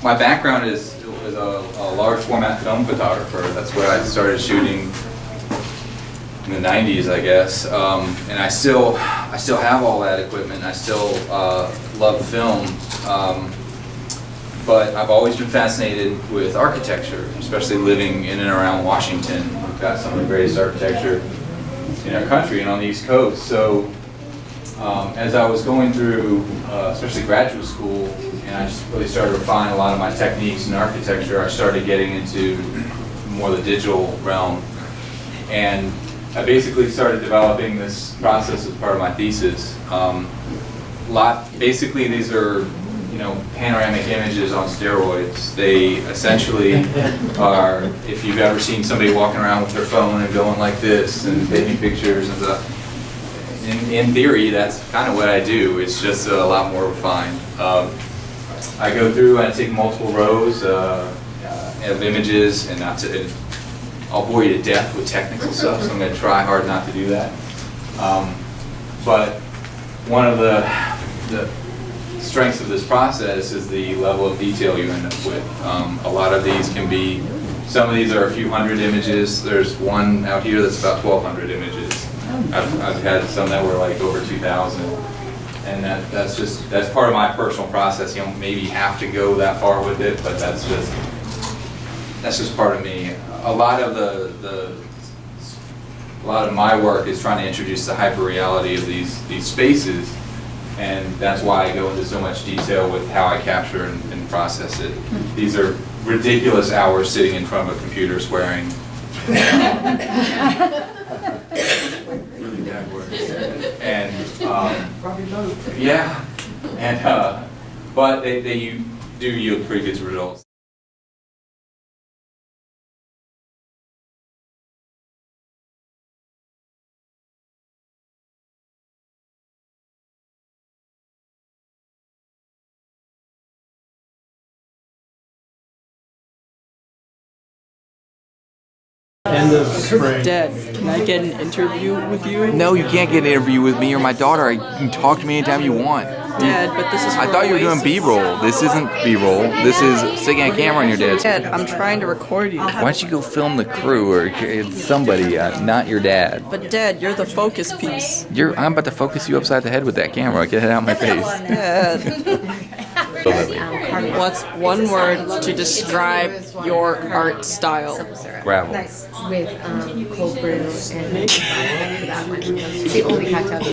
my background is a large format film photographer. That's what I started shooting in the 90s, I guess. And I still have all that equipment. I still love film. But I've always been fascinated with architecture, especially living in and around Washington. We've got some of the greatest architecture in our country and on the East Coast. So as I was going through, especially graduate school, and I just really started to refine a lot of my techniques in architecture, I started getting into more the digital realm. And I basically started developing this process as part of my thesis. Basically, these are panoramic images on steroids. They essentially are, if you've ever seen somebody walking around with their phone and going like this and taking pictures and stuff, in theory, that's kind of what I do. It's just a lot more refined. I go through and I take multiple rows of images, and I'll bore you to death with technical stuff, so I'm going to try hard not to do that. But one of the strengths of this process is the level of detail you end up with. A lot of these can be, some of these are a few hundred images. There's one out here that's about 1,200 images. I've had some that were like over 2,000. And that's part of my personal process. You don't maybe have to go that far with it, but that's just part of me. A lot of my work is trying to introduce the hyperreality of these spaces. And that's why I go into so much detail with how I capture and process it. These are ridiculous hours sitting in front of a computer swearing. Really bad words. And yeah, and but they do yield pretty good results. End of spring. Dad, can I get an interview with you? No, you can't get an interview with me or my daughter. You can talk to me anytime you want. Dad, but this is for I thought you were doing Oasis. B-roll. This isn't B-roll. This is sticking a camera on your dad's. Dad, I'm trying to record you. Why don't you go film the crew or somebody, not your dad? But Dad, you're the focus piece. I'm about to focus you upside the head with that camera. Get it out of my face. Dad. What's one word to describe your art style? Gravel. With cold brew and for that one. It's the only cocktail.